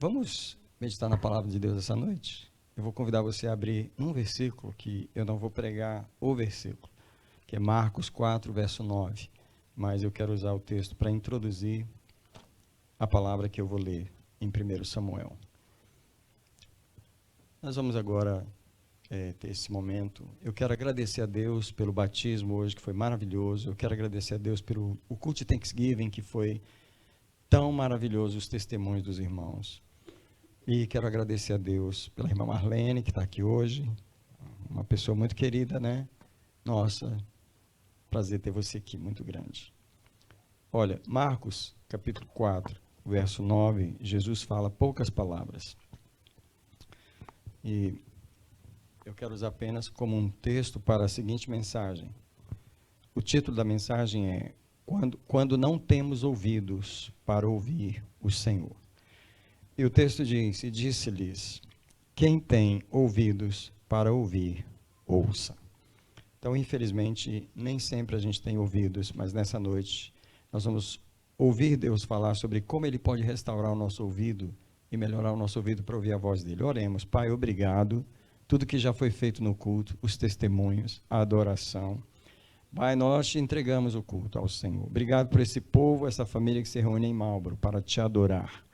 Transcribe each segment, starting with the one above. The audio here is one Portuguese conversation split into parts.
Vamos meditar na palavra de Deus essa noite? Eu vou convidar você a abrir um versículo que eu não vou pregar o versículo, que é Marcos 4, verso 9. Mas eu quero usar o texto para introduzir a palavra que eu vou ler em 1 Samuel. Nós vamos agora ter esse momento. Eu quero agradecer a Deus pelo batismo hoje, que foi maravilhoso. Eu quero agradecer a Deus pelo culto de Thanksgiving, que foi tão maravilhoso, os testemunhos dos irmãos. E quero agradecer a Deus pela irmã Marlene, que está aqui hoje, uma pessoa muito querida, né? Nossa, prazer ter você aqui, muito grande. Olha, Marcos, capítulo 4, verso 9, Jesus fala poucas palavras. E eu quero usar apenas como um texto para a seguinte mensagem. O título da mensagem é Quando não temos ouvidos para ouvir o Senhor. E o texto diz, e disse-lhes, quem tem ouvidos para ouvir, ouça. Então, infelizmente, nem sempre a gente tem ouvidos, mas nessa noite nós vamos ouvir Deus falar sobre como Ele pode restaurar o nosso ouvido e melhorar o nosso ouvido para ouvir a voz dEle. Oremos. Pai, obrigado. Tudo que já foi feito no culto, os testemunhos, a adoração. Pai, nós te entregamos o culto ao Senhor. Obrigado por esse povo, essa família que se reúne em Marlboro para te adorar.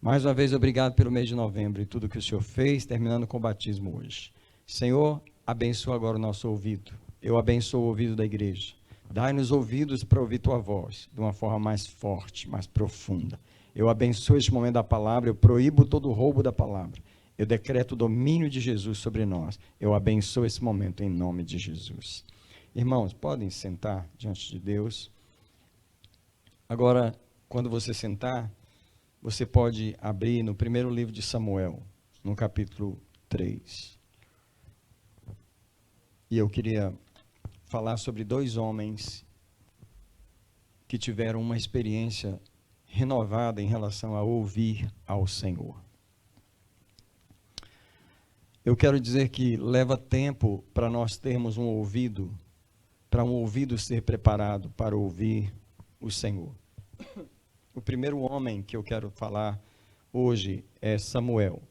Mais uma vez, obrigado pelo mês de novembro e tudo que o Senhor fez, terminando com o batismo hoje. Senhor, abençoa agora o nosso ouvido. Eu abençoo o ouvido da igreja. Dai-nos ouvidos para ouvir tua voz, de uma forma mais forte, mais profunda. Eu abençoo este momento da palavra, eu proíbo todo o roubo da palavra. Eu decreto o domínio de Jesus sobre nós. Eu abençoo esse momento em nome de Jesus. Irmãos, podem sentar diante de Deus. Agora, quando você sentar, você pode abrir no primeiro livro de Samuel, no capítulo 3. E eu queria falar sobre dois homens que tiveram uma experiência renovada em relação a ouvir ao Senhor. Eu quero dizer que leva tempo para nós termos um ouvido, para um ouvido ser preparado para ouvir o Senhor. O primeiro homem que eu quero falar hoje é Samuel.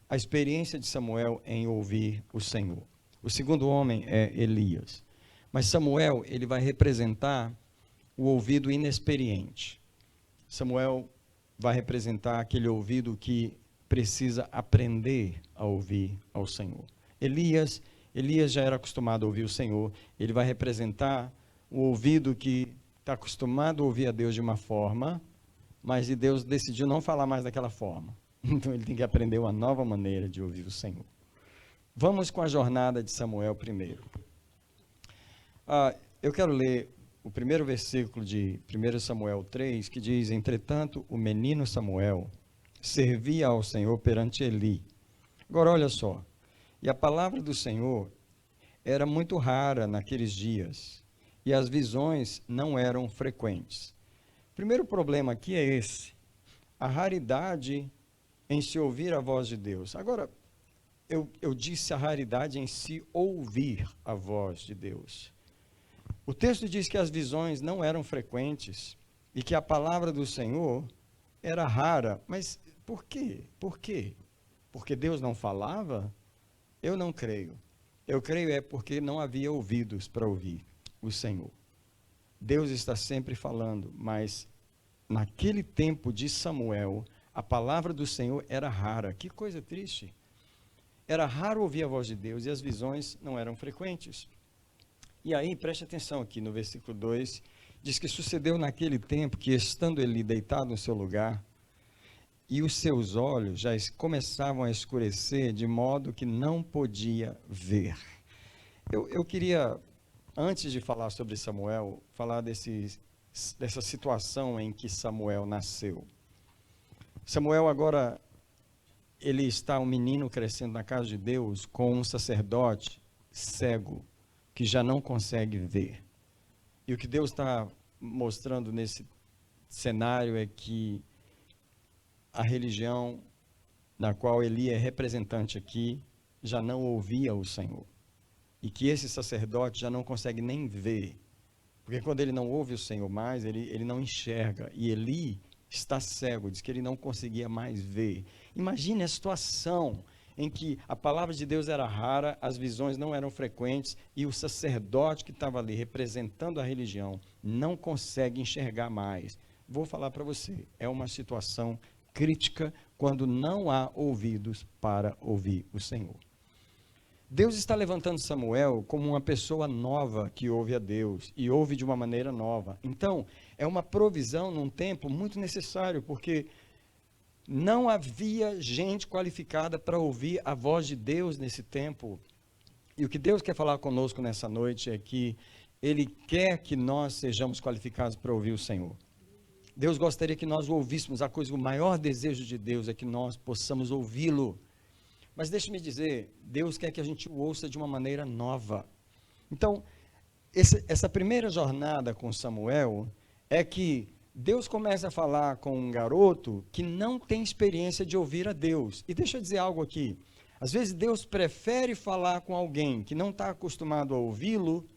A experiência de Samuel em ouvir o Senhor. O segundo homem é Elias. Mas Samuel, ele vai representar o ouvido inexperiente. Samuel vai representar aquele ouvido que precisa aprender a ouvir ao Senhor. Elias já era acostumado a ouvir o Senhor. Ele vai representar o ouvido que está acostumado a ouvir a Deus de uma forma, mas Deus decidiu não falar mais daquela forma. Então ele tem que aprender uma nova maneira de ouvir o Senhor. Vamos com a jornada de Samuel primeiro. Eu quero ler o primeiro versículo de 1 Samuel 3, que diz, entretanto, o menino Samuel servia ao Senhor perante Eli. Agora olha só, e a palavra do Senhor era muito rara naqueles dias, e as visões não eram frequentes. O primeiro problema aqui é esse, a raridade em se ouvir a voz de Deus. Agora, eu disse a raridade em se ouvir a voz de Deus. O texto diz que as visões não eram frequentes e que a palavra do Senhor era rara. Mas por quê? Por quê? Porque Deus não falava? Eu não creio. Eu creio é porque não havia ouvidos para ouvir o Senhor. Deus está sempre falando, mas naquele tempo de Samuel, a palavra do Senhor era rara. Que coisa triste. Era raro ouvir a voz de Deus e as visões não eram frequentes. E aí, preste atenção aqui no versículo 2, diz que sucedeu naquele tempo que, estando ele deitado no seu lugar, e os seus olhos já começavam a escurecer, de modo que não podia ver. Eu queria, antes de falar sobre Samuel, falar dessa situação em que Samuel nasceu. Samuel agora, ele está um menino crescendo na casa de Deus com um sacerdote cego, que já não consegue ver. E o que Deus está mostrando nesse cenário é que a religião na qual Eli é representante aqui já não ouvia o Senhor. E que esse sacerdote já não consegue nem ver. Porque quando ele não ouve o Senhor mais, ele não enxerga. E Eli está cego, diz que ele não conseguia mais ver. Imagine a situação em que a palavra de Deus era rara, as visões não eram frequentes e o sacerdote que estava ali representando a religião não consegue enxergar mais. Vou falar para você, é uma situação crítica quando não há ouvidos para ouvir o Senhor. Deus está levantando Samuel como uma pessoa nova que ouve a Deus e ouve de uma maneira nova. Então, é uma provisão num tempo muito necessário, porque não havia gente qualificada para ouvir a voz de Deus nesse tempo. E o que Deus quer falar conosco nessa noite é que Ele quer que nós sejamos qualificados para ouvir o Senhor. Deus gostaria que nós o ouvíssemos. O maior desejo de Deus é que nós possamos ouvi-lo. Mas deixe-me dizer, Deus quer que a gente o ouça de uma maneira nova. Então, essa primeira jornada com Samuel é que Deus começa a falar com um garoto que não tem experiência de ouvir a Deus. E deixa eu dizer algo aqui. Às vezes Deus prefere falar com alguém que não está acostumado a ouvi-lo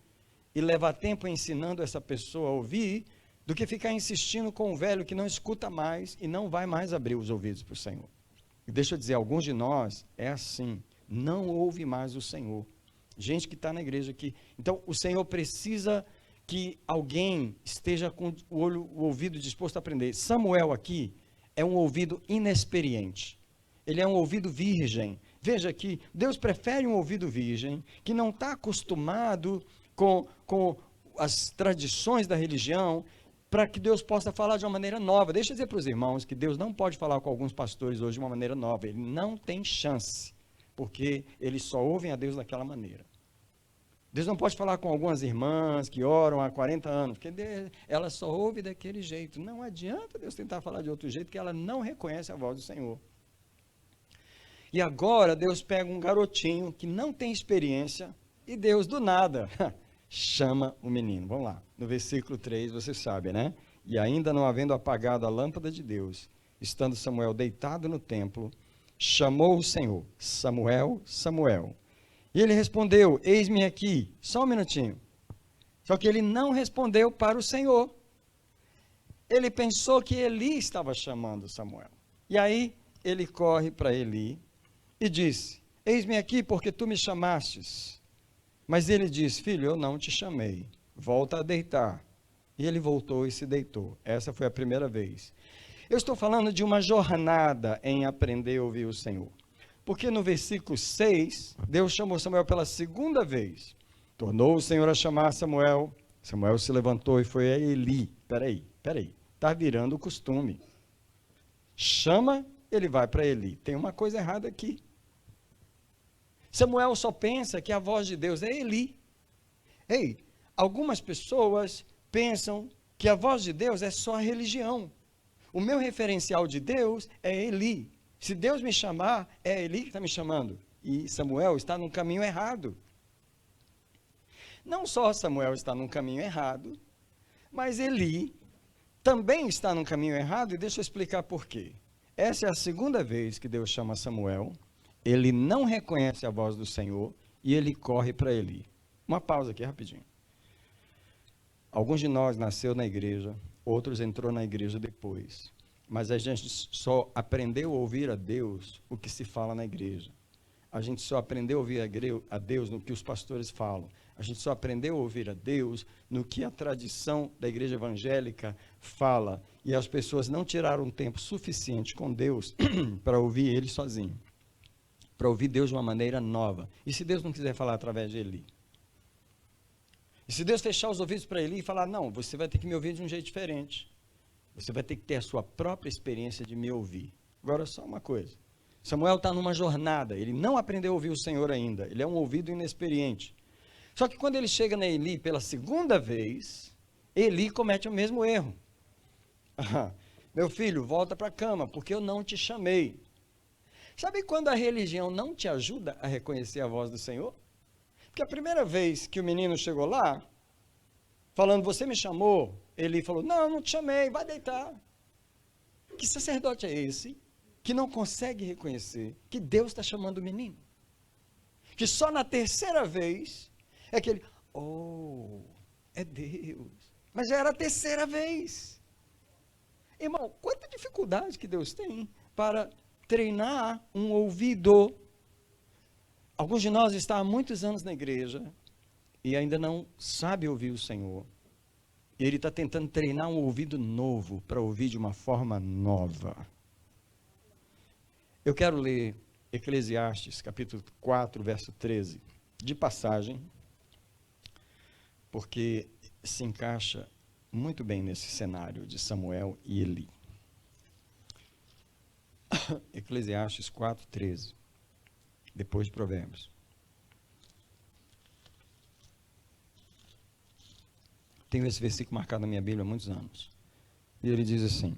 e levar tempo ensinando essa pessoa a ouvir, do que ficar insistindo com o velho que não escuta mais e não vai mais abrir os ouvidos para o Senhor. E deixa eu dizer, alguns de nós é assim, não ouve mais o Senhor. Gente que está na igreja aqui. Então, o Senhor precisa que alguém esteja com o ouvido disposto a aprender. Samuel aqui é um ouvido inexperiente. Ele é um ouvido virgem. Veja que Deus prefere um ouvido virgem, que não está acostumado com as tradições da religião, para que Deus possa falar de uma maneira nova. Deixa eu dizer para os irmãos que Deus não pode falar com alguns pastores hoje de uma maneira nova. Ele não tem chance, porque eles só ouvem a Deus daquela maneira. Deus não pode falar com algumas irmãs que oram há 40 anos, porque ela só ouve daquele jeito. Não adianta Deus tentar falar de outro jeito, que ela não reconhece a voz do Senhor. E agora Deus pega um garotinho que não tem experiência e Deus do nada chama o menino. Vamos lá, no versículo 3, você sabe, né? E ainda não havendo apagado a lâmpada de Deus, estando Samuel deitado no templo, chamou o Senhor, Samuel, Samuel. E ele respondeu, eis-me aqui, só um minutinho. Só que ele não respondeu para o Senhor. Ele pensou que Eli estava chamando Samuel. E aí ele corre para Eli e disse, eis-me aqui porque tu me chamastes. Mas ele disse, filho, eu não te chamei, volta a deitar. E ele voltou e se deitou. Essa foi a primeira vez. Eu estou falando de uma jornada em aprender a ouvir o Senhor. Porque no versículo 6, Deus chamou Samuel pela segunda vez. Tornou o Senhor a chamar Samuel. Samuel se levantou e foi a Eli. Peraí, está virando o costume. Chama, ele vai para Eli. Tem uma coisa errada aqui. Samuel só pensa que a voz de Deus é Eli. Ei, algumas pessoas pensam que a voz de Deus é só a religião. O meu referencial de Deus é Eli. Se Deus me chamar, é Eli que está me chamando. E Samuel está num caminho errado. Não só Samuel está num caminho errado, mas Eli também está num caminho errado, e deixa eu explicar por quê. Essa é a segunda vez que Deus chama Samuel. Ele não reconhece a voz do Senhor e ele corre para Eli. Uma pausa aqui rapidinho. Alguns de nós nasceu na igreja, outros entrou na igreja depois. Mas a gente só aprendeu a ouvir a Deus o que se fala na igreja. A gente só aprendeu a ouvir a Deus no que os pastores falam. A gente só aprendeu a ouvir a Deus no que a tradição da igreja evangélica fala. E as pessoas não tiraram um tempo suficiente com Deus para ouvir Ele sozinho. Para ouvir Deus de uma maneira nova. E se Deus não quiser falar através de Eli? E se Deus fechar os ouvidos para Eli e falar, não, você vai ter que me ouvir de um jeito diferente. Você vai ter que ter a sua própria experiência de me ouvir. Agora, só uma coisa. Samuel está numa jornada, ele não aprendeu a ouvir o Senhor ainda. Ele é um ouvido inexperiente. Só que quando ele chega na Eli pela segunda vez, Eli comete o mesmo erro. Meu filho, volta para a cama, porque eu não te chamei. Sabe quando a religião não te ajuda a reconhecer a voz do Senhor? Porque a primeira vez que o menino chegou lá, falando, você me chamou, ele falou, não te chamei, vai deitar. Que sacerdote é esse que não consegue reconhecer que Deus está chamando o menino? Que só na terceira vez é que ele, é Deus. Mas já era a terceira vez. Irmão, quanta dificuldade que Deus tem para treinar um ouvido. Alguns de nós estão há muitos anos na igreja e ainda não sabe ouvir o Senhor. E Ele está tentando treinar um ouvido novo para ouvir de uma forma nova. Eu quero ler Eclesiastes, capítulo 4, verso 13, de passagem, porque se encaixa muito bem nesse cenário de Samuel e Eli. Eclesiastes 4, 13, depois de Provérbios. Tenho esse versículo marcado na minha Bíblia há muitos anos. E ele diz assim: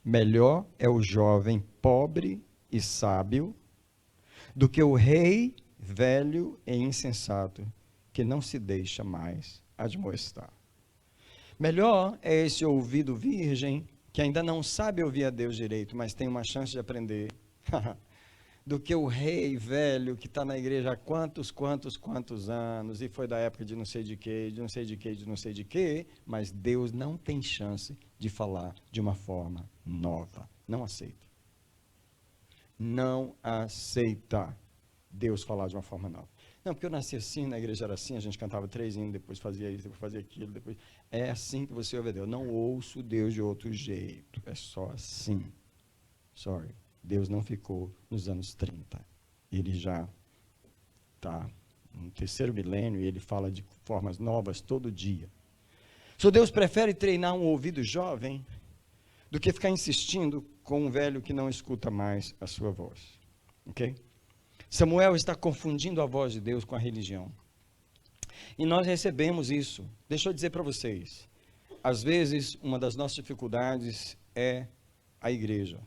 melhor é o jovem pobre e sábio do que o rei velho e insensato, que não se deixa mais admoestar. Melhor é esse ouvido virgem, que ainda não sabe ouvir a Deus direito, mas tem uma chance de aprender, do que o rei velho que está na igreja há quantos anos, e foi da época de não sei de quê, de não sei de quê, de não sei de quê, mas Deus não tem chance de falar de uma forma nova. Não aceita. Não aceita Deus falar de uma forma nova. Não, porque eu nasci assim, na igreja era assim, a gente cantava 3 hinos, depois fazia isso, depois fazia aquilo, depois... É assim que você ouve a Deus. Não ouço Deus de outro jeito. É só assim. Sorry. Deus não ficou nos anos 30. Ele já está no 3º milênio e ele fala de formas novas todo dia. So Deus prefere treinar um ouvido jovem do que ficar insistindo com um velho que não escuta mais a sua voz. Ok? Samuel está confundindo a voz de Deus com a religião. E nós recebemos isso. Deixa eu dizer para vocês. Às vezes, uma das nossas dificuldades é a igreja.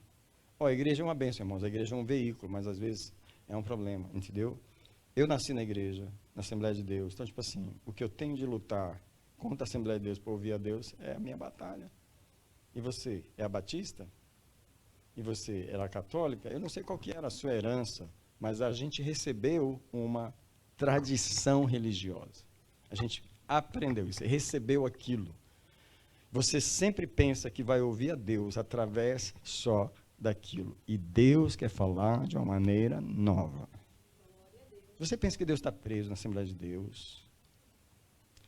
A igreja é uma bênção, irmãos. A igreja é um veículo, mas às vezes é um problema, entendeu? Eu nasci na igreja, na Assembleia de Deus. Então, tipo assim, o que eu tenho de lutar contra a Assembleia de Deus para ouvir a Deus é a minha batalha. E você, é a batista? E você, era católica? Eu não sei qual que era a sua herança, mas a gente recebeu uma tradição religiosa. A gente aprendeu isso, recebeu aquilo. Você sempre pensa que vai ouvir a Deus através só daquilo. E Deus quer falar de uma maneira nova. Você pensa que Deus está preso na Assembleia de Deus?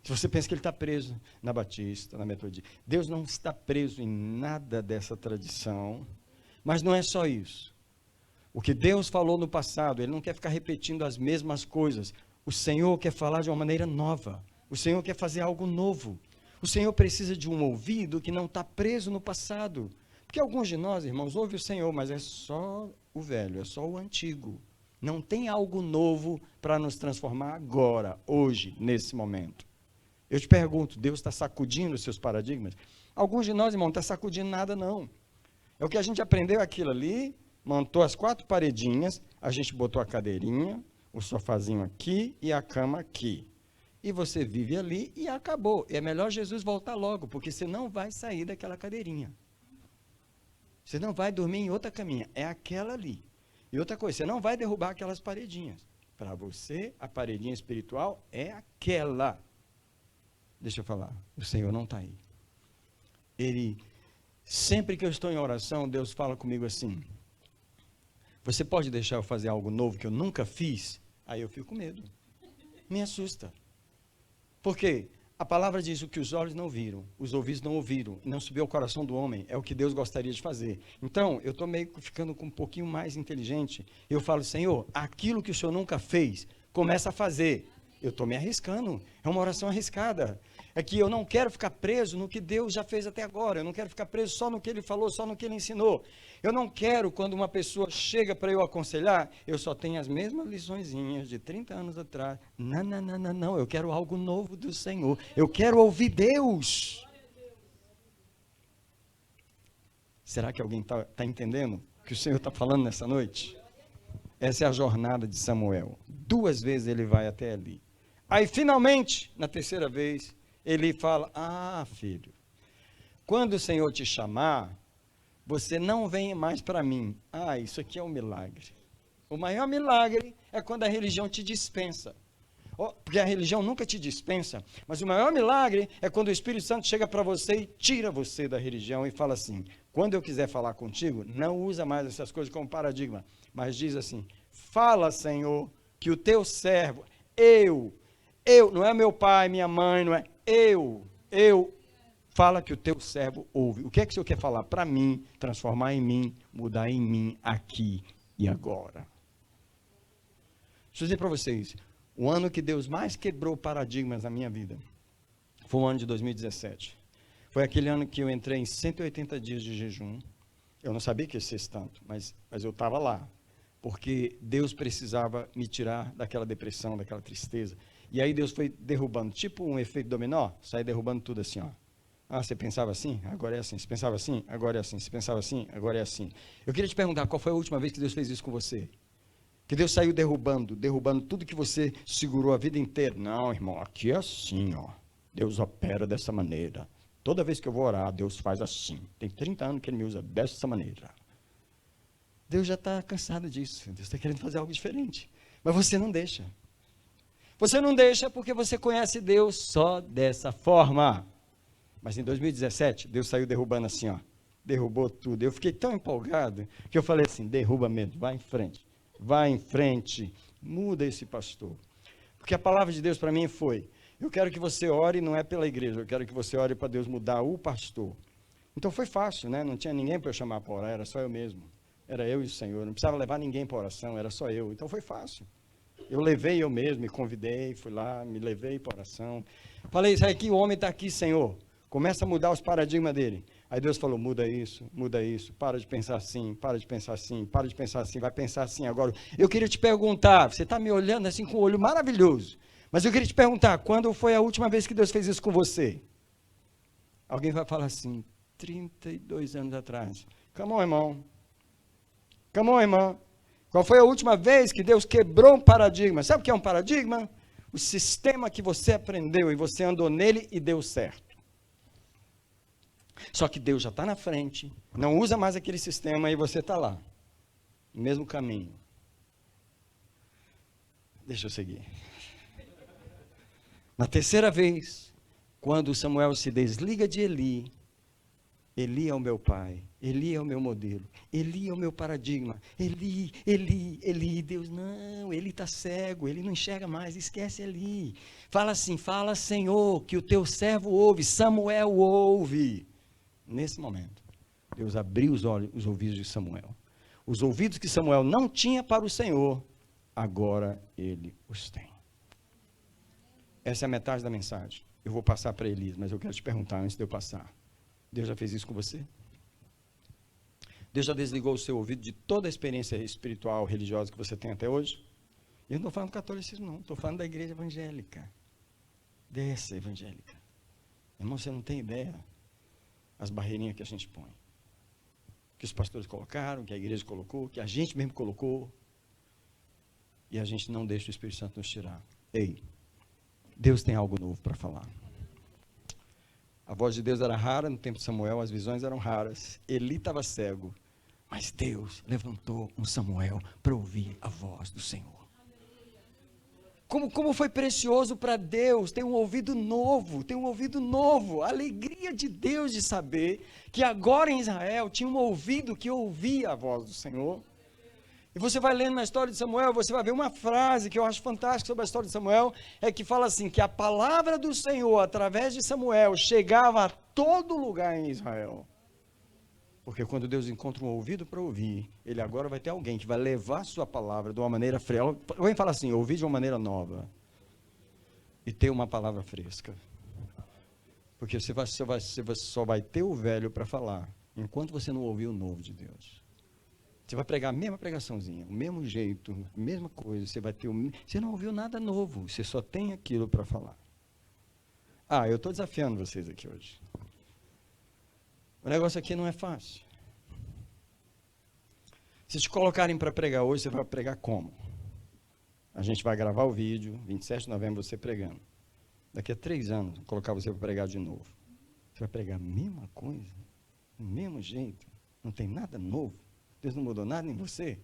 Se você pensa que Ele está preso na Batista, na Metodista, Deus não está preso em nada dessa tradição. Mas não é só isso. O que Deus falou no passado, Ele não quer ficar repetindo as mesmas coisas. O Senhor quer falar de uma maneira nova. O Senhor quer fazer algo novo. O Senhor precisa de um ouvido que não está preso no passado. Porque alguns de nós, irmãos, ouvem o Senhor, mas é só o velho, é só o antigo. Não tem algo novo para nos transformar agora, hoje, nesse momento. Eu te pergunto, Deus está sacudindo os seus paradigmas? Alguns de nós, irmãos, não está sacudindo nada, não. É o que a gente aprendeu aquilo ali, montou as 4 paredinhas, a gente botou a cadeirinha, o sofazinho aqui e a cama aqui. E você vive ali e acabou. É melhor Jesus voltar logo, porque você não vai sair daquela cadeirinha. Você não vai dormir em outra caminha, é aquela ali. E outra coisa, você não vai derrubar aquelas paredinhas. Para você, a paredinha espiritual é aquela. Deixa eu falar, o Senhor não está aí. Sempre que eu estou em oração, Deus fala comigo assim: você pode deixar eu fazer algo novo que eu nunca fiz? Aí eu fico com medo. Me assusta. Por quê? A palavra diz: o que os olhos não viram, os ouvidos não ouviram, e não subiu ao coração do homem, é o que Deus gostaria de fazer. Então, eu estou meio que ficando um pouquinho mais inteligente. Eu falo: Senhor, aquilo que o Senhor nunca fez, começa a fazer. Eu estou me arriscando. É uma oração arriscada. É que eu não quero ficar preso no que Deus já fez até agora. Eu não quero ficar preso só no que Ele falou, só no que Ele ensinou. Eu não quero, quando uma pessoa chega para eu aconselhar, eu só tenho as mesmas liçõezinhas de 30 anos atrás. Não. Eu quero algo novo do Senhor. Eu quero ouvir Deus. Será que alguém está entendendo o que o Senhor está falando nessa noite? Essa é a jornada de Samuel. 2 vezes ele vai até ali. Aí, finalmente, na 3ª vez, ele fala: filho, quando o Senhor te chamar, você não vem mais para mim. Isso aqui é um milagre. O maior milagre é quando a religião te dispensa. porque a religião nunca te dispensa, mas o maior milagre é quando o Espírito Santo chega para você e tira você da religião e fala assim, quando eu quiser falar contigo, não usa mais essas coisas como paradigma, mas diz assim, fala, Senhor, que o teu servo, eu, não é meu pai, minha mãe, não é, fala que o teu servo ouve. O que é que o Senhor quer falar? Para mim, transformar em mim, mudar em mim, aqui e agora. Deixa eu dizer para vocês, o ano que Deus mais quebrou paradigmas na minha vida foi o ano de 2017. Foi aquele ano que eu entrei em 180 dias de jejum. Eu não sabia que ia ser tanto, mas eu estava lá. Porque Deus precisava me tirar daquela depressão, daquela tristeza. E aí Deus foi derrubando, tipo um efeito dominó, sai derrubando tudo assim, ó. Ah, você pensava assim? Agora é assim. Você pensava assim? Agora é assim. Você pensava assim? Agora é assim. Eu queria te perguntar, qual foi a última vez que Deus fez isso com você? Que Deus saiu derrubando tudo que você segurou a vida inteira. Não, irmão, aqui é assim, ó. Deus opera dessa maneira. Toda vez que eu vou orar, Deus faz assim. Tem 30 anos que Ele me usa dessa maneira. Deus já está cansado disso. Deus está querendo fazer algo diferente. Mas você não deixa. Você não deixa porque você conhece Deus só dessa forma. Mas em 2017, Deus saiu derrubando assim, ó. Derrubou tudo. Eu fiquei tão empolgado que eu falei assim, derruba mesmo, vai em frente. Vai em frente. Muda esse pastor. Porque a palavra de Deus para mim foi, eu quero que você ore, não é pela igreja, eu quero que você ore para Deus mudar o pastor. Então foi fácil, né? Não tinha ninguém para eu chamar para orar, era só eu mesmo. Era eu e o Senhor, não precisava levar ninguém para oração, era só eu. Então foi fácil. Eu levei eu mesmo, me convidei, fui lá, me levei para oração. Falei, isso aqui, o homem está aqui, Senhor. Começa a mudar os paradigmas dele. Aí Deus falou, muda isso, para de pensar assim, para de pensar assim, para de pensar assim, vai pensar assim agora. Eu queria te perguntar, você está me olhando assim com um olho maravilhoso, mas eu queria te perguntar, quando foi a última vez que Deus fez isso com você? Alguém vai falar assim, 32 anos atrás. Come on, irmão. Come on, irmã. Qual foi a última vez que Deus quebrou um paradigma? Sabe o que é um paradigma? O sistema que você aprendeu e você andou nele e deu certo. Só que Deus já está na frente, não usa mais aquele sistema e você está lá, no mesmo caminho. Deixa eu seguir. Na terceira vez, quando Samuel se desliga de Eli, Eli é o meu pai, Eli é o meu modelo, Eli é o meu paradigma, Eli, Deus não, Eli está cego, ele não enxerga mais, esquece Eli. Fala assim, fala Senhor, que o teu servo ouve, Samuel ouve. Nesse momento, Deus abriu os olhos, os ouvidos de Samuel. Os ouvidos que Samuel não tinha para o Senhor, agora ele os tem. Essa é a metade da mensagem. Eu vou passar para Elias, mas eu quero te perguntar antes de eu passar. Deus já fez isso com você? Deus já desligou o seu ouvido de toda a experiência espiritual, religiosa que você tem até hoje? Eu não estou falando do catolicismo, não. Estou falando da igreja evangélica. Dessa evangélica. Irmão, você não tem ideia as barreirinhas que a gente põe. Que os pastores colocaram, que a igreja colocou, que a gente mesmo colocou. E a gente não deixa o Espírito Santo nos tirar. Ei, Deus tem algo novo para falar. A voz de Deus era rara no tempo de Samuel, as visões eram raras. Eli estava cego, mas Deus levantou um Samuel para ouvir a voz do Senhor. Como foi precioso para Deus ter um ouvido novo, a alegria de Deus de saber que agora em Israel tinha um ouvido que ouvia a voz do Senhor. E você vai lendo na história de Samuel, você vai ver uma frase que eu acho fantástica sobre a história de Samuel, é que fala assim, que a palavra do Senhor, através de Samuel, chegava a todo lugar em Israel. Porque quando Deus encontra um ouvido para ouvir, Ele agora vai ter alguém que vai levar a sua palavra de uma maneira fresca. Alguém fala assim, ouvir de uma maneira nova. E ter uma palavra fresca. Porque você só vai ter o velho para falar, enquanto você não ouvir o novo de Deus. Você vai pregar a mesma pregaçãozinha, o mesmo jeito, a mesma coisa. Você não ouviu nada novo, você só tem aquilo para falar. Eu estou desafiando vocês aqui hoje. O negócio aqui não é fácil. Se te colocarem para pregar hoje, você vai pregar como? A gente vai gravar o vídeo, 27 de novembro você pregando. Daqui a 3 anos, vou colocar você para pregar de novo. Você vai pregar a mesma coisa, do mesmo jeito, não tem nada novo. Deus não mudou nada em você.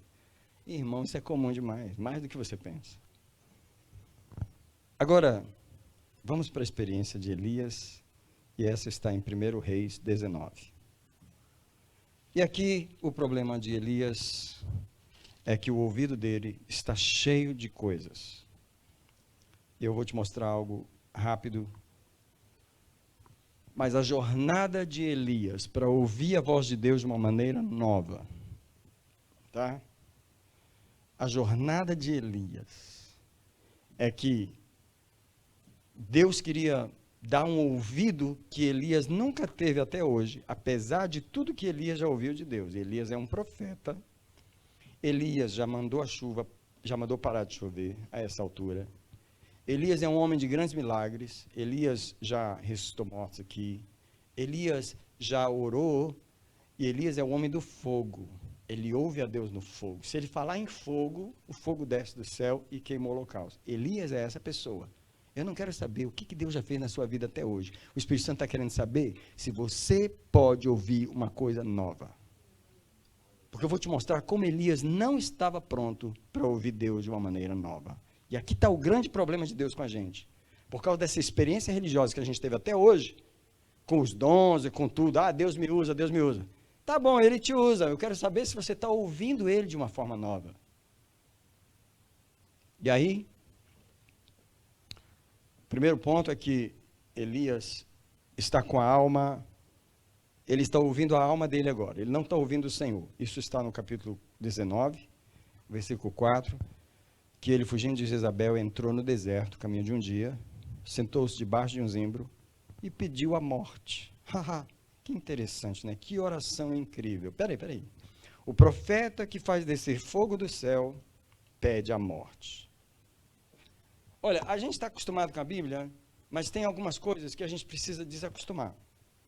Irmão, isso é comum demais, mais do que você pensa. Agora, vamos para a experiência de Elias, e essa está em 1 Reis 19. E aqui o problema de Elias é que o ouvido dele está cheio de coisas. Eu vou te mostrar algo rápido. Mas a jornada de Elias para ouvir a voz de Deus de uma maneira nova, tá? A jornada de Elias é que Deus queria dar um ouvido que Elias nunca teve até hoje, apesar de tudo que Elias já ouviu de Deus. Elias é um profeta. Elias já mandou a chuva, já mandou parar de chover a essa altura. Elias é um homem de grandes milagres. Elias já ressuscitou mortos aqui. Elias já orou. E Elias é o homem do fogo. Ele ouve a Deus no fogo. Se ele falar em fogo, o fogo desce do céu e queima o holocausto. Elias é essa pessoa. Eu não quero saber o que Deus já fez na sua vida até hoje. O Espírito Santo está querendo saber se você pode ouvir uma coisa nova. Porque eu vou te mostrar como Elias não estava pronto para ouvir Deus de uma maneira nova. E aqui está o grande problema de Deus com a gente. Por causa dessa experiência religiosa que a gente teve até hoje, com os dons e com tudo. Ah, Deus me usa, Deus me usa. Tá bom, Ele te usa. Eu quero saber se você está ouvindo Ele de uma forma nova. E aí, o primeiro ponto é que Elias está com a alma, ele está ouvindo a alma dele agora. Ele não está ouvindo o Senhor. Isso está no capítulo 19, versículo 4. Que ele, fugindo de Jezabel, entrou no deserto, caminho de um dia, sentou-se debaixo de um zimbro e pediu a morte. Haha, que interessante, né? Que oração incrível. Peraí. O profeta que faz descer fogo do céu pede a morte. Olha, a gente está acostumado com a Bíblia, mas tem algumas coisas que a gente precisa desacostumar.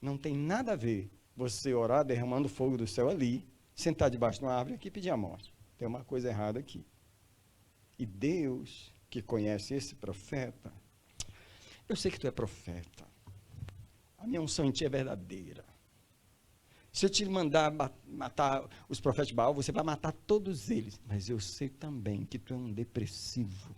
Não tem nada a ver você orar derramando fogo do céu ali, sentar debaixo de uma árvore aqui e pedir a morte. Tem uma coisa errada aqui. E Deus, que conhece esse profeta, eu sei que tu é profeta. A minha unção em ti é verdadeira. Se eu te mandar matar os profetas de Baal, você vai matar todos eles. Mas eu sei também que tu é um depressivo.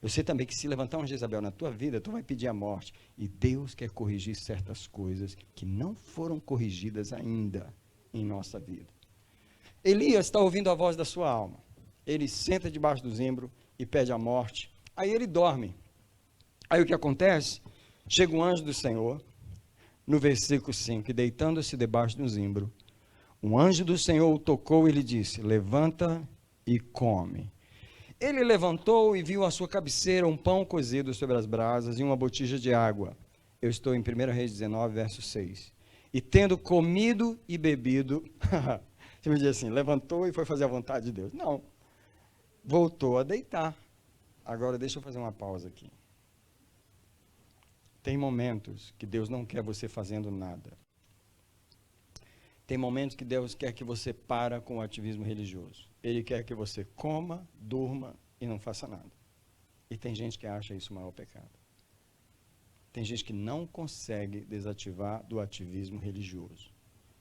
Eu sei também que se levantar um Jezabel na tua vida, tu vai pedir a morte. E Deus quer corrigir certas coisas que não foram corrigidas ainda em nossa vida. Elias está ouvindo a voz da sua alma. Ele senta debaixo do zimbro e pede a morte. Aí ele dorme. Aí o que acontece? Chega um anjo do Senhor, no versículo 5, e deitando-se debaixo do zimbro, um anjo do Senhor o tocou e lhe disse, levanta e come. Ele levantou e viu à sua cabeceira um pão cozido sobre as brasas e uma botija de água. Eu estou em 1 Reis 19, verso 6. E tendo comido e bebido, você me diz assim, levantou e foi fazer a vontade de Deus. Não. Voltou a deitar. Agora deixa eu fazer uma pausa aqui. Tem momentos que Deus não quer você fazendo nada. Tem momentos que Deus quer que você para com o ativismo religioso. Ele quer que você coma, durma e não faça nada. E tem gente que acha isso o maior pecado. Tem gente que não consegue desativar do ativismo religioso.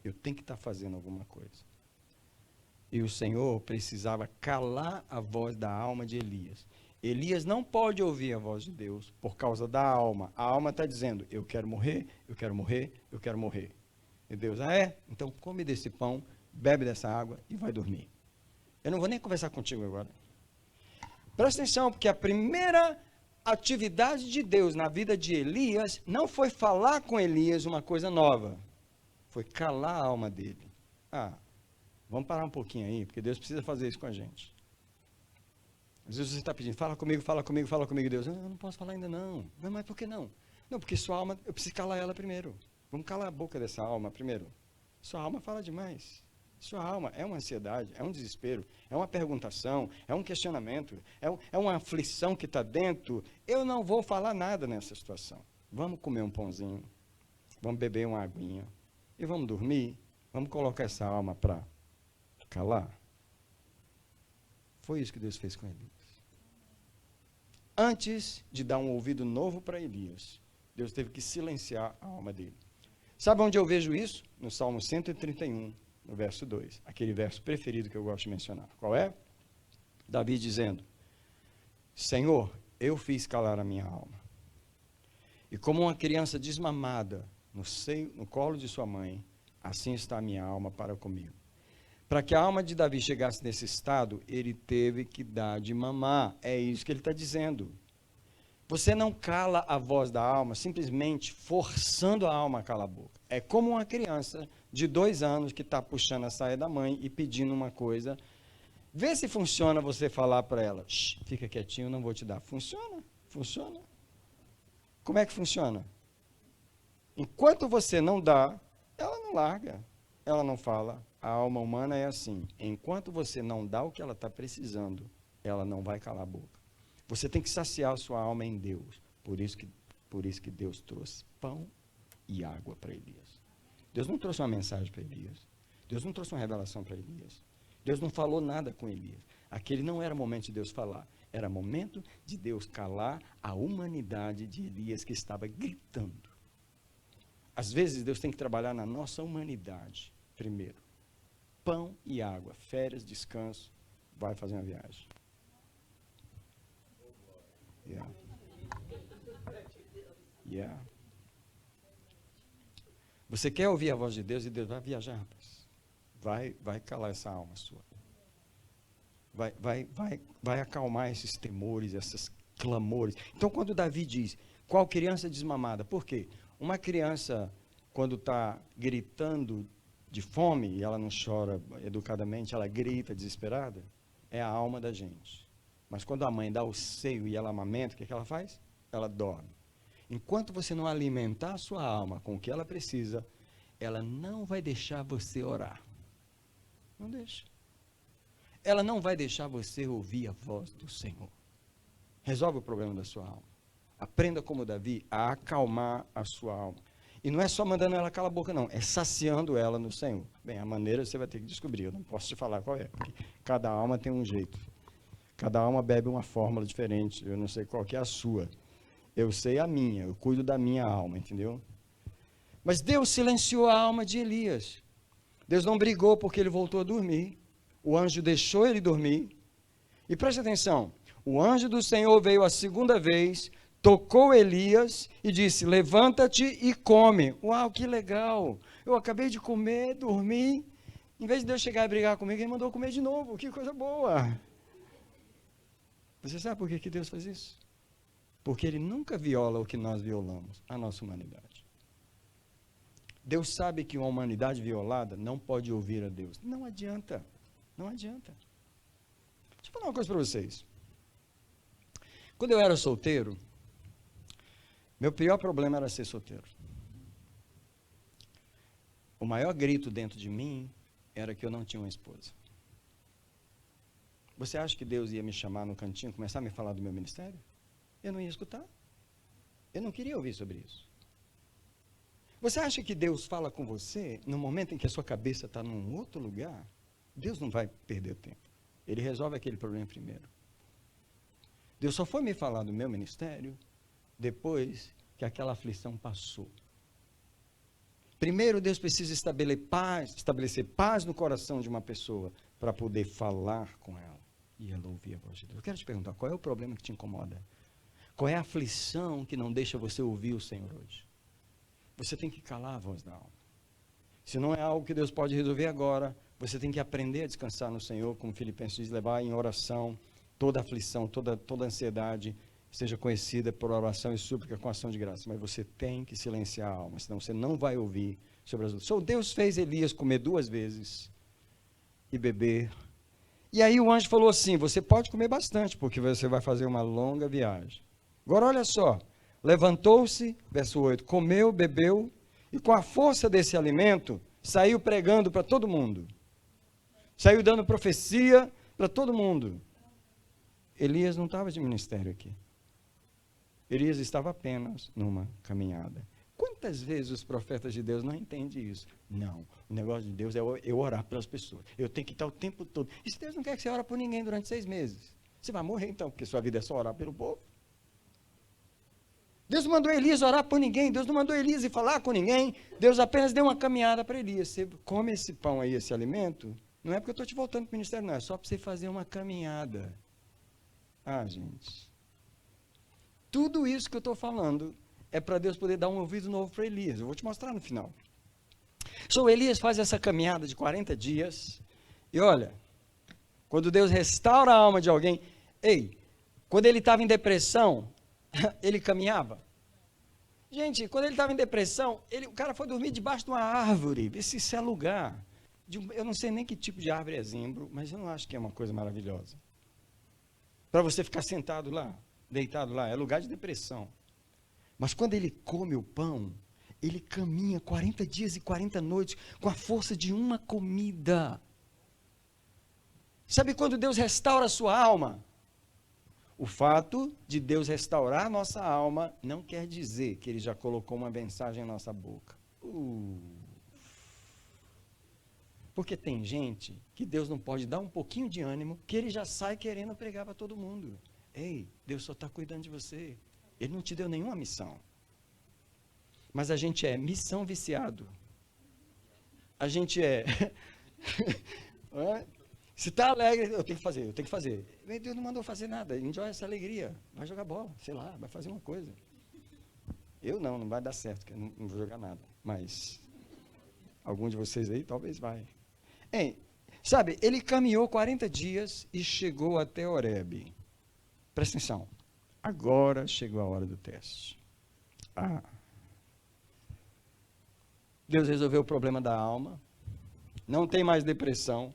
Eu tenho que estar fazendo alguma coisa. E o Senhor precisava calar a voz da alma de Elias. Elias não pode ouvir a voz de Deus por causa da alma. A alma está dizendo, eu quero morrer, eu quero morrer, eu quero morrer. E Deus, então come desse pão, bebe dessa água e vai dormir. Eu não vou nem conversar contigo agora. Presta atenção, porque a primeira atividade de Deus na vida de Elias não foi falar com Elias uma coisa nova. Foi calar a alma dele. Vamos parar um pouquinho aí, porque Deus precisa fazer isso com a gente. Às vezes você está pedindo, fala comigo, Deus. Eu não posso falar ainda não. Não, mas por que não? Não, porque sua alma, eu preciso calar ela primeiro. Vamos calar a boca dessa alma primeiro. Sua alma fala demais. Sua alma é uma ansiedade, é um desespero, é uma perguntação, é um questionamento, é uma aflição que está dentro. Eu não vou falar nada nessa situação. Vamos comer um pãozinho, vamos beber uma aguinha e vamos dormir. Vamos colocar essa alma para calar. Foi isso que Deus fez com Elias. Antes de dar um ouvido novo para Elias, Deus teve que silenciar a alma dele. Sabe onde eu vejo isso? No Salmo 131, no verso 2. Aquele verso preferido que eu gosto de mencionar. Qual é? Davi dizendo, Senhor, eu fiz calar a minha alma. E como uma criança desmamada no seio, no colo de sua mãe, assim está a minha alma para comigo. Para que a alma de Davi chegasse nesse estado, ele teve que dar de mamar. É isso que ele está dizendo. Você não cala a voz da alma simplesmente forçando a alma a calar a boca. É como uma criança de 2 anos que está puxando a saia da mãe e pedindo uma coisa. Vê se funciona você falar para ela, fica quietinho, não vou te dar. Funciona, funciona. Como é que funciona? Enquanto você não dá, ela não larga, ela não fala. A alma humana é assim. Enquanto você não dá o que ela está precisando, ela não vai calar a boca. Você tem que saciar a sua alma em Deus. Por isso que Deus trouxe pão e água para Elias. Deus não trouxe uma mensagem para Elias. Deus não trouxe uma revelação para Elias. Deus não falou nada com Elias. Aquele não era momento de Deus falar. Era momento de Deus calar a humanidade de Elias que estava gritando. Às vezes Deus tem que trabalhar na nossa humanidade primeiro. Pão e água, férias, descanso, vai fazer uma viagem. Yeah. Você quer ouvir a voz de Deus e Deus vai viajar, rapaz. Vai calar essa alma sua. Vai acalmar esses temores, esses clamores. Então, quando Davi diz, qual criança desmamada? Por quê? Uma criança, quando está gritando de fome, e ela não chora educadamente, ela grita desesperada, é a alma da gente. Mas quando a mãe dá o seio e ela amamenta, o que ela faz? Ela dorme. Enquanto você não alimentar a sua alma com o que ela precisa, ela não vai deixar você orar. Não deixa. Ela não vai deixar você ouvir a voz do Senhor. Resolve o problema da sua alma. Aprenda como Davi a acalmar a sua alma. E não é só mandando ela calar a boca, não. É saciando ela no Senhor. Bem, a maneira você vai ter que descobrir. Eu não posso te falar qual é. Porque cada alma tem um jeito. Cada alma bebe uma fórmula diferente. Eu não sei qual que é a sua. Eu sei a minha. Eu cuido da minha alma, entendeu? Mas Deus silenciou a alma de Elias. Deus não brigou porque ele voltou a dormir. O anjo deixou ele dormir. E preste atenção. O anjo do Senhor veio a segunda vez, tocou Elias e disse, levanta-te e come. Uau, que legal. Eu acabei de comer, dormi. Em vez de Deus chegar e brigar comigo, ele mandou comer de novo. Que coisa boa. Você sabe por que Deus faz isso? Porque ele nunca viola o que nós violamos, a nossa humanidade. Deus sabe que uma humanidade violada não pode ouvir a Deus. Não adianta. Não adianta. Deixa eu falar uma coisa para vocês. Quando eu era solteiro, meu pior problema era ser solteiro. O maior grito dentro de mim era que eu não tinha uma esposa. Você acha que Deus ia me chamar no cantinho, começar a me falar do meu ministério? Eu não ia escutar. Eu não queria ouvir sobre isso. Você acha que Deus fala com você no momento em que a sua cabeça está num outro lugar? Deus não vai perder tempo. Ele resolve aquele problema primeiro. Deus só foi me falar do meu ministério depois que aquela aflição passou. Primeiro, Deus precisa estabelecer paz no coração de uma pessoa para poder falar com ela. E ela ouvir a voz de Deus. Eu quero te perguntar, qual é o problema que te incomoda? Qual é a aflição que não deixa você ouvir o Senhor hoje? Você tem que calar a voz da alma. Se não é algo que Deus pode resolver agora, você tem que aprender a descansar no Senhor, como Filipenses diz, levar em oração toda aflição, toda ansiedade, seja conhecida por oração e súplica com ação de graça. Mas você tem que silenciar a alma, senão você não vai ouvir sobre as outras. Deus fez Elias comer 2 vezes e beber. E aí o anjo falou assim, você pode comer bastante, porque você vai fazer uma longa viagem. Agora olha só, levantou-se, verso 8, comeu, bebeu, e com a força desse alimento, saiu pregando para todo mundo. Saiu dando profecia para todo mundo. Elias não estava de ministério aqui. Elias estava apenas numa caminhada. Quantas vezes os profetas de Deus não entendem isso? Não, o negócio de Deus é eu orar pelas pessoas. Eu tenho que estar o tempo todo. E se Deus não quer que você ore por ninguém durante 6 meses? Você vai morrer então, porque sua vida é só orar pelo povo. Deus não mandou Elias orar por ninguém, Deus não mandou Elias ir falar com ninguém, Deus apenas deu uma caminhada para Elias. Você come esse pão aí, esse alimento, não é porque eu estou te voltando para o ministério, não, é só para você fazer uma caminhada. Ah, gente, Tudo isso que eu estou falando é para Deus poder dar um ouvido novo para Elias. Eu vou te mostrar no final. Elias faz essa caminhada de 40 dias. E olha, quando Deus restaura a alma de alguém, quando ele estava em depressão, ele caminhava. Gente, quando ele estava em depressão, o cara foi dormir debaixo de uma árvore. Vê se isso é lugar. Eu não sei nem que tipo de árvore é zimbro, mas eu não acho que é uma coisa maravilhosa. Para você ficar sentado lá, deitado lá, é lugar de depressão. Mas quando ele come o pão, ele caminha 40 dias e 40 noites com a força de uma comida. Sabe quando Deus restaura a sua alma? O fato de Deus restaurar a nossa alma não quer dizer que Ele já colocou uma mensagem em nossa boca. Porque tem gente que Deus não pode dar um pouquinho de ânimo, que Ele já sai querendo pregar para todo mundo. Deus só está cuidando de você. Ele não te deu nenhuma missão. Mas a gente é missão viciado. A gente é... Se está alegre, eu tenho que fazer. Deus não mandou fazer nada, enjoy essa alegria. Vai jogar bola, sei lá, vai fazer uma coisa. Eu não vai dar certo, porque eu não vou jogar nada. Mas, algum de vocês aí, talvez vai. Sabe, ele caminhou 40 dias e chegou até Horebe. Presta atenção. Agora chegou a hora do teste. Deus resolveu o problema da alma. Não tem mais depressão.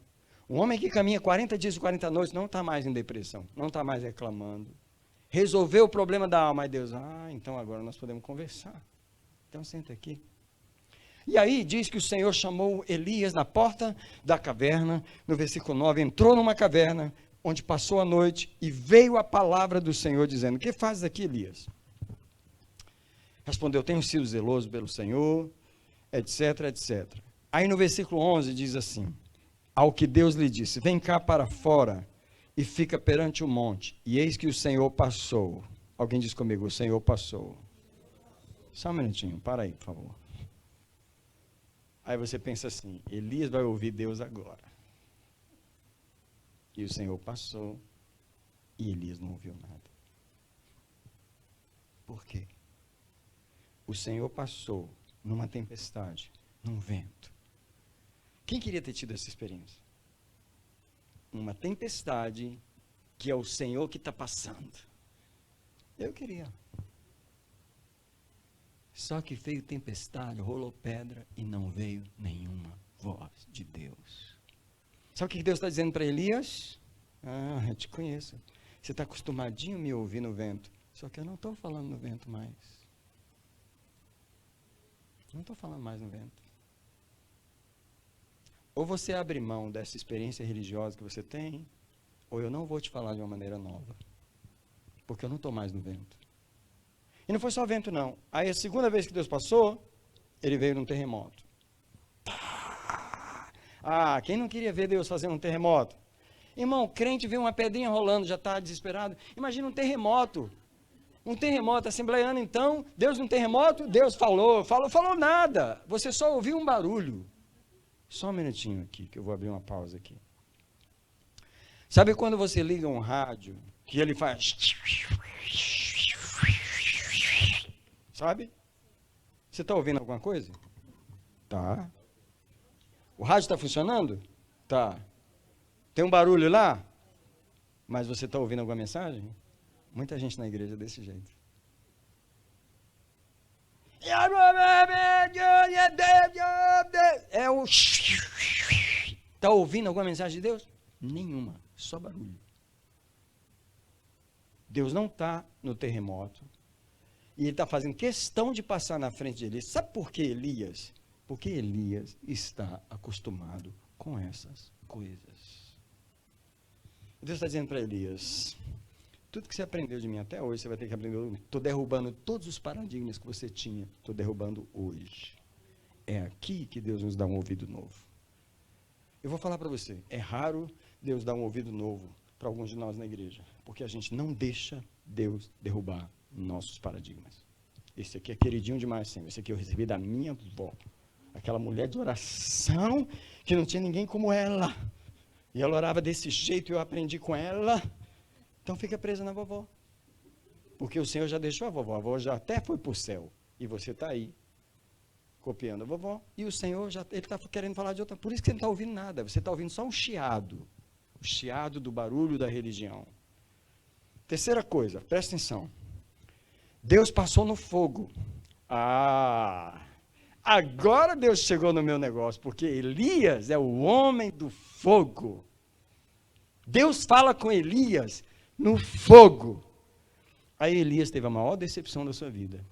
Um homem que caminha 40 dias e 40 noites não está mais em depressão, não está mais reclamando. Resolveu o problema da alma. Aí Deus, então agora nós podemos conversar. Então senta aqui. E aí diz que o Senhor chamou Elias na porta da caverna, no versículo 9, entrou numa caverna, onde passou a noite, e veio a palavra do Senhor dizendo, o que fazes aqui, Elias? Respondeu, tenho sido zeloso pelo Senhor, etc, etc. Aí no versículo 11 diz assim, ao que Deus lhe disse, vem cá para fora e fica perante o monte. E eis que o Senhor passou. Alguém diz comigo, o Senhor passou. Só um minutinho, para aí, por favor. Aí você pensa assim, Elias vai ouvir Deus agora. E o Senhor passou e Elias não ouviu nada. Por quê? O Senhor passou numa tempestade, num vento. Quem queria ter tido essa experiência? Uma tempestade que é o Senhor que está passando. Eu queria. Só que veio tempestade, rolou pedra e não veio nenhuma voz de Deus. Sabe o que Deus está dizendo para Elias? Eu te conheço. Você está acostumadinho a me ouvir no vento. Só que eu não estou falando no vento mais. Não estou falando mais no vento. Ou você abre mão dessa experiência religiosa que você tem, ou eu não vou te falar de uma maneira nova. Porque eu não estou mais no vento. E não foi só vento, não. Aí a segunda vez que Deus passou, ele veio num terremoto. Quem não queria ver Deus fazendo um terremoto? Irmão, crente vê uma pedrinha rolando, já está desesperado. Imagina um terremoto. Um terremoto assembleiano, então, Deus num terremoto, Deus falou nada. Você só ouviu um barulho. Só um minutinho aqui, que eu vou abrir uma pausa aqui. Sabe quando você liga um rádio, que ele faz... Sabe? Você está ouvindo alguma coisa? Tá. O rádio está funcionando? Tá. Tem um barulho lá? Mas você está ouvindo alguma mensagem? Muita gente na igreja é desse jeito. É o... Está ouvindo alguma mensagem de Deus? Nenhuma, só barulho. Deus não está no terremoto. E ele está fazendo questão de passar na frente de Elias. Sabe por que Elias? Porque Elias está acostumado com essas coisas. Deus está dizendo para Elias, tudo que você aprendeu de mim até hoje, você vai ter que aprender. Estou derrubando todos os paradigmas que você tinha. Estou derrubando hoje. É aqui que Deus nos dá um ouvido novo. Eu vou falar para você, é raro Deus dar um ouvido novo para alguns de nós na igreja, porque a gente não deixa Deus derrubar nossos paradigmas. Esse aqui é queridinho demais, Senhor. Esse aqui eu recebi da minha avó. Aquela mulher de oração, que não tinha ninguém como ela. E ela orava desse jeito e eu aprendi com ela. Então fica presa na vovó. Porque o Senhor já deixou a vovó já até foi para o céu. E você está aí, copiando a vovó, e o Senhor já está querendo falar de outra. Por isso que você não está ouvindo nada, você está ouvindo só um chiado. O chiado do barulho da religião. Terceira coisa, presta atenção. Deus passou no fogo. Agora Deus chegou no meu negócio, porque Elias é o homem do fogo. Deus fala com Elias no fogo. Aí Elias teve a maior decepção da sua vida,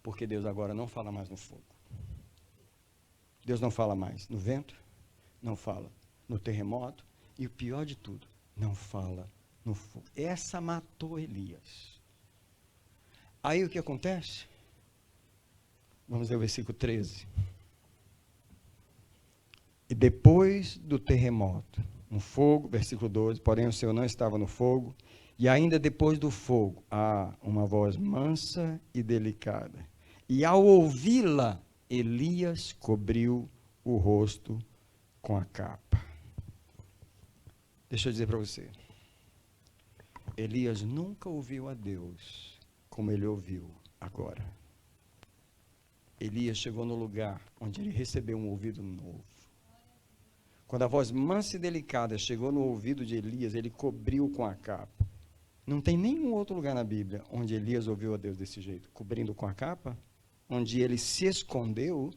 porque Deus agora não fala mais no fogo. Deus não fala mais no vento, não fala no terremoto, e o pior de tudo, não fala no fogo. Essa matou Elias. Aí o que acontece? Vamos ler o versículo 13. E depois do terremoto, no fogo, versículo 12, porém o Senhor não estava no fogo, e ainda depois do fogo, há uma voz mansa e delicada. E ao ouvi-la, Elias cobriu o rosto com a capa. Deixa eu dizer para você. Elias nunca ouviu a Deus como ele ouviu agora. Elias chegou no lugar onde ele recebeu um ouvido novo. Quando a voz mansa e delicada chegou no ouvido de Elias, ele cobriu com a capa. Não tem nenhum outro lugar na Bíblia onde Elias ouviu a Deus desse jeito, cobrindo com a capa, onde ele se escondeu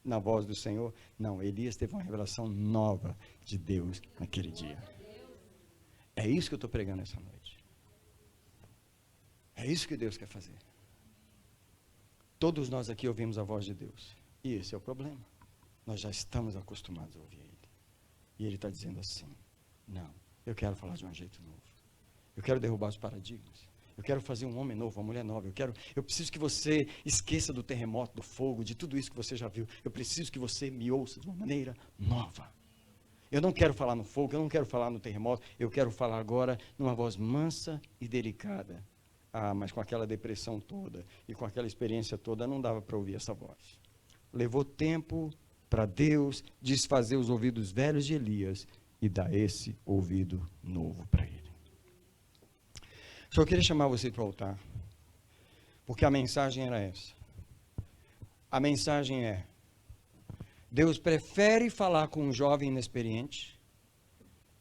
na voz do Senhor. Não, Elias teve uma revelação nova de Deus naquele dia. É isso que eu estou pregando essa noite. É isso que Deus quer fazer. Todos nós aqui ouvimos a voz de Deus. E esse é o problema. Nós já estamos acostumados a ouvir Ele. E Ele está dizendo assim, não, eu quero falar de um jeito novo. Eu quero derrubar os paradigmas. Eu quero fazer um homem novo, uma mulher nova. Eu preciso que você esqueça do terremoto, do fogo, de tudo isso que você já viu. Eu preciso que você me ouça de uma maneira nova. Eu não quero falar no fogo, eu não quero falar no terremoto. Eu quero falar agora numa voz mansa e delicada. Mas com aquela depressão toda e com aquela experiência toda, não dava para ouvir essa voz. Levou tempo para Deus desfazer os ouvidos velhos de Elias e dar esse ouvido novo para ele. Só queria chamar você para o altar, porque a mensagem era essa. A mensagem é: Deus prefere falar com um jovem inexperiente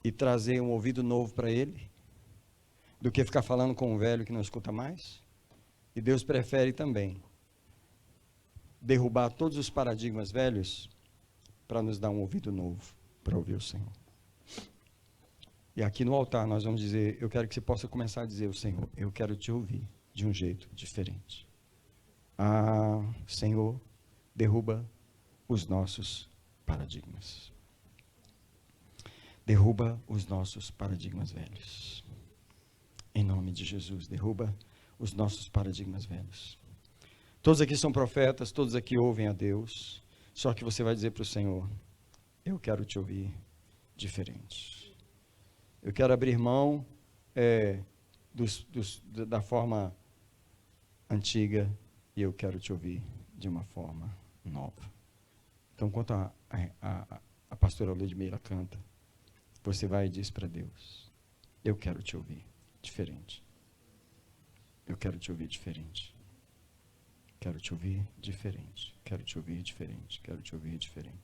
e trazer um ouvido novo para ele, do que ficar falando com um velho que não escuta mais. E Deus prefere também derrubar todos os paradigmas velhos para nos dar um ouvido novo para ouvir o Senhor. E aqui no altar nós vamos dizer, eu quero que você possa começar a dizer ao Senhor, eu quero te ouvir de um jeito diferente. Senhor, derruba os nossos paradigmas. Derruba os nossos paradigmas velhos. Em nome de Jesus, derruba os nossos paradigmas velhos. Todos aqui são profetas, todos aqui ouvem a Deus, só que você vai dizer para o Senhor, eu quero te ouvir diferente. Eu quero abrir mão da forma antiga e eu quero te ouvir de uma forma nova. Então, enquanto a pastora Ludmila canta, você vai e diz para Deus, eu quero te ouvir diferente. Eu quero te ouvir diferente. Quero te ouvir diferente. Quero te ouvir diferente. Quero te ouvir diferente.